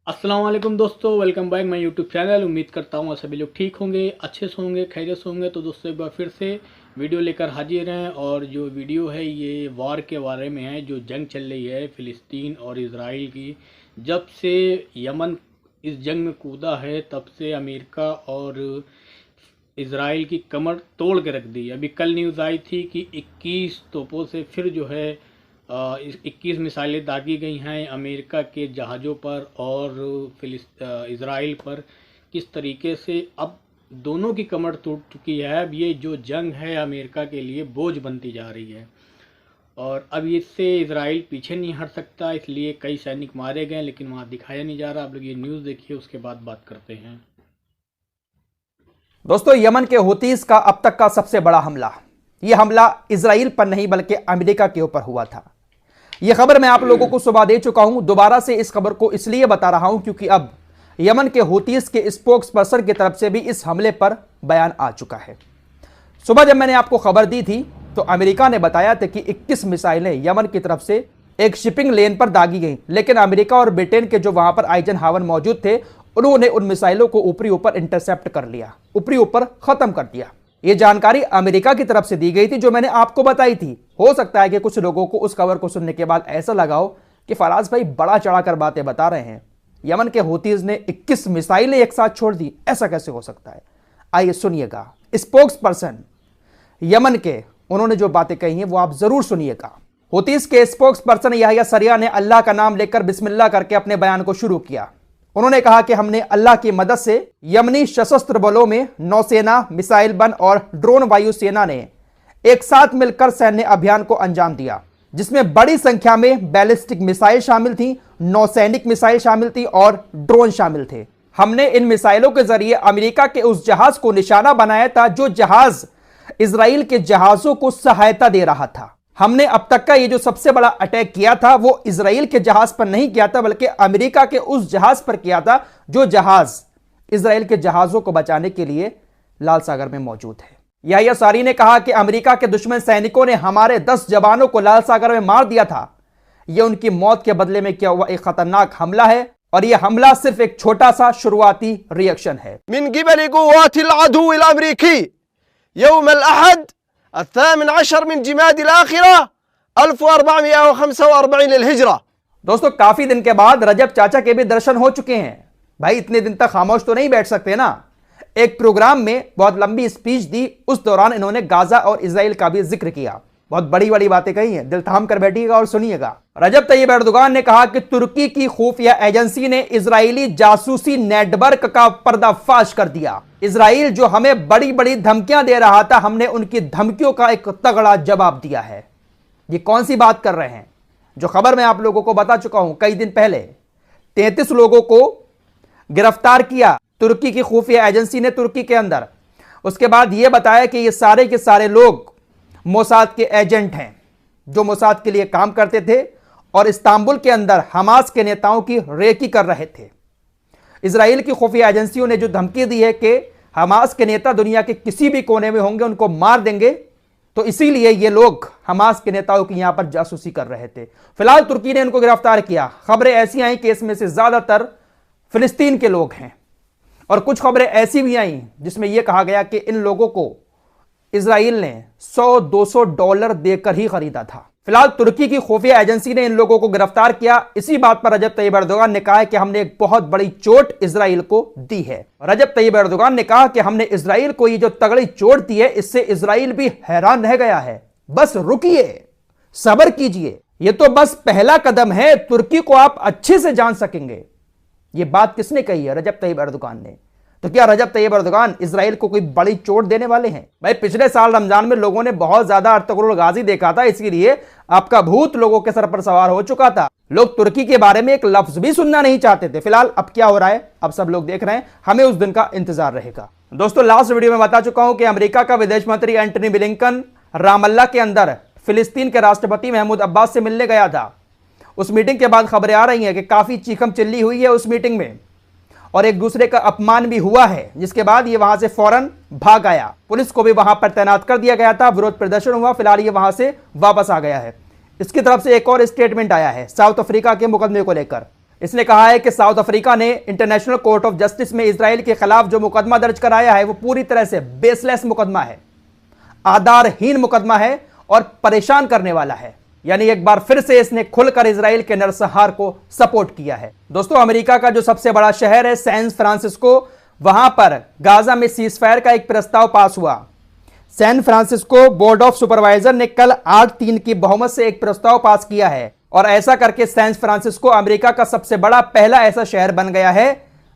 अस्सलाम वालेकुम दोस्तों, welcome back my YouTube channel. उम्मीद करता हूँ सभी लोग ठीक होंगे, अच्छे से होंगे, खैरियत से होंगे। तो दोस्तों एक बार फिर से वीडियो लेकर हाजिर हैं और जो वीडियो है ये वार के बारे में है, जो जंग चल रही है फ़िलिस्तीन और इज़राइल की। जब से यमन इस जंग में कूदा है तब से अमेरिका और इज़राइल की कमर तोड़ के रख दी। अभी कल न्यूज़ आई थी कि 21 तोपों से फिर जो है 21 मिसाइलें दागी गई हैं अमेरिका के जहाज़ों पर और इज़राइल पर। किस तरीके से अब दोनों की कमर टूट चुकी है। अब ये जो जंग है अमेरिका के लिए बोझ बनती जा रही है और अब इससे इज़राइल पीछे नहीं हट सकता, इसलिए कई सैनिक मारे गए, लेकिन वहाँ दिखाया नहीं जा रहा। आप लोग ये न्यूज़ देखिए, उसके बाद बात करते हैं। दोस्तों, यमन के हुतीस का अब तक का सबसे बड़ा हमला, यह हमला इजराइल पर नहीं बल्कि अमेरिका के ऊपर हुआ था। यह खबर मैं आप लोगों को सुबह दे चुका हूं। दोबारा से इस खबर को इसलिए बता रहा हूं क्योंकि अब यमन के हुतीस के स्पोक्स पर्सन की तरफ से भी इस हमले पर बयान आ चुका है। सुबह जब मैंने आपको खबर दी थी तो अमेरिका ने बताया था कि 21 मिसाइलें यमन की तरफ से एक शिपिंग लेन पर दागी गई, लेकिन अमेरिका और ब्रिटेन के जो वहां पर आइजनहावर मौजूद थे उन्होंने उन मिसाइलों को ऊपरी ऊपर इंटरसेप्ट कर लिया, ऊपरी ऊपर खत्म कर दिया। यह जानकारी अमेरिका की तरफ से दी गई थी जो मैंने आपको बताई थी। हो सकता है कि कुछ लोगों को उस खबर को सुनने के बाद ऐसा लगा हो कि फराज भाई बड़ा चढ़ाकर बातें बता रहे हैं, यमन के हुतीज ने 21 मिसाइलें एक साथ छोड़ दी, ऐसा कैसे हो सकता है। आइए सुनिएगा स्पोक्स पर्सन यमन के, उन्होंने जो बातें कही हैं वो आप जरूर सुनिएगा। हुतीज के स्पोक्स पर्सन याह्या सरिया ने अल्लाह का नाम लेकर बिस्मिल्लाह करके अपने बयान को शुरू किया। उन्होंने कहा कि हमने अल्लाह की मदद से यमनी सशस्त्र बलों में नौसेना, मिसाइल बन और ड्रोन वायुसेना ने एक साथ मिलकर सैन्य अभियान को अंजाम दिया, जिसमें बड़ी संख्या में बैलिस्टिक मिसाइल शामिल थी, नौसैनिक मिसाइल शामिल थी और ड्रोन शामिल थे। हमने इन मिसाइलों के जरिए अमेरिका के उस जहाज को निशाना बनाया था जो जहाज इजराइल के जहाजों को सहायता दे रहा था। हमने अब तक का ये जो सबसे बड़ा अटैक किया था वो इजराइल के जहाज पर नहीं किया था बल्कि अमेरिका के उस जहाज पर किया था जो जहाज इजराइल के जहाजों को बचाने के लिए लाल सागर में मौजूद है। याह्या सारी ने कहा कि अमेरिका के दुश्मन सैनिकों ने हमारे 10 जवानों को लाल सागर में मार दिया था। यह उनकी मौत के बदले में किया हुआ एक खतरनाक हमला है और यह हमला सिर्फ एक छोटा सा शुरुआती रिएक्शन है। मिन क़िबल क़ुव्वातिल अदुव्विल अमरीकी यौमल अहद 18 मिन जिमादिल आखिरा 1445 लिलहिजरा। दोस्तों, काफी दिन के बाद रजब चाचा के भी दर्शन हो चुके हैं। भाई इतने दिन तक खामोश तो नहीं बैठ सकते ना। एक प्रोग्राम में बहुत लंबी स्पीच दी, उस दौरान इन्होंने गाजा और इजराइल का भी जिक्र किया। बहुत बड़ी बड़ी बातें कही हैं, दिल थाम कर बैठिएगा और सुनिएगा। रजब तैयब एर्दोगान ने कहा कि तुर्की की खुफिया एजेंसी ने इजरायली जासूसी नेटवर्क का पर्दाफाश कर दिया। इजराइल जो हमें बड़ी बड़ी धमकियां दे रहा था, हमने उनकी धमकियों का एक तगड़ा जवाब दिया है। ये कौन सी बात कर रहे हैं? जो खबर मैं आप लोगों को बता चुका हूं कई दिन पहले, 33 लोगों को गिरफ्तार किया तुर्की की खुफिया एजेंसी ने तुर्की के अंदर। उसके बाद यह बताया कि ये सारे के सारे लोग मोसाद के एजेंट हैं जो मोसाद के लिए काम करते थे और इस्तांबुल के अंदर हमास के नेताओं की रेकी कर रहे थे। इजराइल की खुफिया एजेंसियों ने जो धमकी दी है कि हमास के नेता दुनिया के किसी भी कोने में होंगे उनको मार देंगे, तो इसीलिए ये लोग हमास के नेताओं की यहां पर जासूसी कर रहे थे। फिलहाल तुर्की ने उनको गिरफ्तार किया। खबरें ऐसी आई कि इसमें से ज्यादातर फिलिस्तीन के लोग हैं और कुछ खबरें ऐसी भी आई जिसमें यह कहा गया कि इन लोगों को इजराइल ने $100-200 देकर ही खरीदा था। फिलहाल तुर्की की खुफिया एजेंसी ने इन लोगों को गिरफ्तार किया। इसी बात पर रजब तैयब एर्दोगान ने कहा है कि हमने एक बहुत बड़ी चोट इजराइल को दी है। रजब तैयब एर्दोगान ने कहा कि हमने इजराइल को ये जो तगड़ी चोट दी है इससे इजराइल भी हैरान रह गया है। बस रुकिए, सब्र कीजिए, ये तो बस पहला कदम है, तुर्की को आप अच्छे से जान सकेंगे। ये बात किसने कही है? रजब तैयब एर्दोगान ने। तो क्या रजब तैयब एर्दोगान इजराइल को कोई बड़ी चोट देने वाले हैं? भाई पिछले साल रमजान में लोगों ने बहुत ज्यादा अर्तुगरुल गाजी देखा था, इसीलिए आपका भूत लोगों के सर पर सवार हो चुका था। लोग तुर्की के बारे में एक लफ्ज भी सुनना नहीं चाहते थे। फिलहाल अब क्या हो रहा है अब सब लोग देख रहे हैं, हमें उस दिन का इंतजार रहेगा। दोस्तों, लास्ट वीडियो में बता चुका हूं कि अमेरिका का विदेश मंत्री एंटनी ब्लिंकन रामल्ला के अंदर फिलिस्तीन के राष्ट्रपति महमूद अब्बास से मिलने गया था। उस मीटिंग के बाद खबरें आ रही हैं कि काफी चीखम चिल्ली हुई है उस मीटिंग में और एक दूसरे का अपमान भी हुआ है, जिसके बाद ये वहां से फौरन भाग आया। पुलिस को भी वहां पर तैनात कर दिया गया था, विरोध प्रदर्शन हुआ, फिलहाल ये वहां से वापस आ गया है। इसकी तरफ से एक और स्टेटमेंट आया है साउथ अफ्रीका के मुकदमे को लेकर। इसने कहा है कि साउथ अफ्रीका ने इंटरनेशनल कोर्ट ऑफ जस्टिस में इजराइल के खिलाफ जो मुकदमा दर्ज कराया है वो पूरी तरह से बेसलेस मुकदमा है, आधारहीन मुकदमा है और परेशान करने वाला है। यानी एक बार फिर से इसने खुलकर इजराइल के नरसंहार को सपोर्ट किया है। दोस्तों, अमेरिका का जो सबसे बड़ा शहर है सैन फ्रांसिस्को, वहां पर गाजा में सीजफायर का एक प्रस्ताव पास हुआ। San Francisco board of supervisor ने कल 8-3 की बहुमत से एक प्रस्ताव पास किया है और ऐसा करके सैन फ्रांसिस्को अमेरिका का सबसे बड़ा पहला ऐसा शहर बन गया है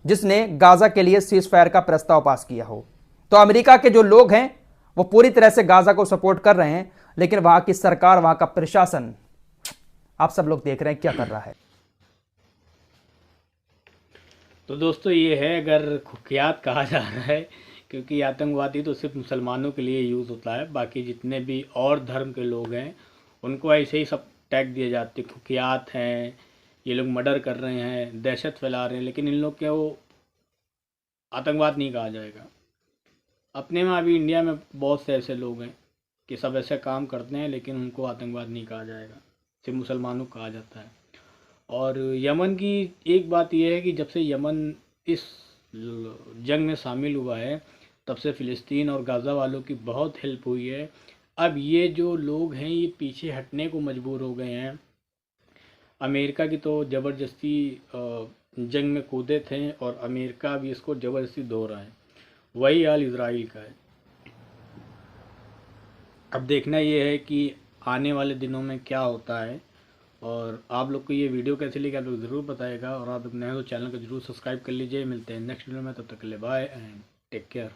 जिसने गाजा के लिए सीजफायर का प्रस्ताव पास किया हो। तो अमेरिका के जो लोग हैं वो पूरी तरह से गाजा को सपोर्ट कर रहे हैं, लेकिन वहां की सरकार, वहां का प्रशासन, आप सब लोग देख रहे हैं क्या कर रहा है। तो दोस्तों ये है, अगर कुख्यात कहा जा रहा है, क्योंकि आतंकवादी तो सिर्फ मुसलमानों के लिए यूज़ होता है, बाकी जितने भी और धर्म के लोग हैं उनको ऐसे ही सब टैग दिए जाते, कुख्यात हैं, ये लोग मर्डर कर रहे हैं, दहशत फैला रहे हैं, लेकिन इन लोग को आतंकवाद नहीं कहा जाएगा। अपने में अभी इंडिया में बहुत से ऐसे लोग हैं कि सब ऐसे काम करते हैं, लेकिन उनको आतंकवाद नहीं कहा जाएगा, सिर्फ मुसलमानों को कहा जाता है। और यमन की एक बात यह है कि जब से यमन इस जंग में शामिल हुआ है तब से फ़िलिस्तीन और गाज़ा वालों की बहुत हेल्प हुई है। अब ये जो लोग हैं ये पीछे हटने को मजबूर हो गए हैं। अमेरिका की तो ज़बरदस्ती जंग में कूदे थे और अमेरिका भी इसको ज़बरदस्ती धो रहा है। वही हाल इजराइल का है। अब देखना ये है कि आने वाले दिनों में क्या होता है। और आप लोग को ये वीडियो कैसे लगी आप लोग ज़रूर बताएगा, और आप लोग नए हो तो चैनल को ज़रूर सब्सक्राइब कर लीजिए। मिलते हैं नेक्स्ट वीडियो में, तब तक के लिए बाय एंड टेक केयर।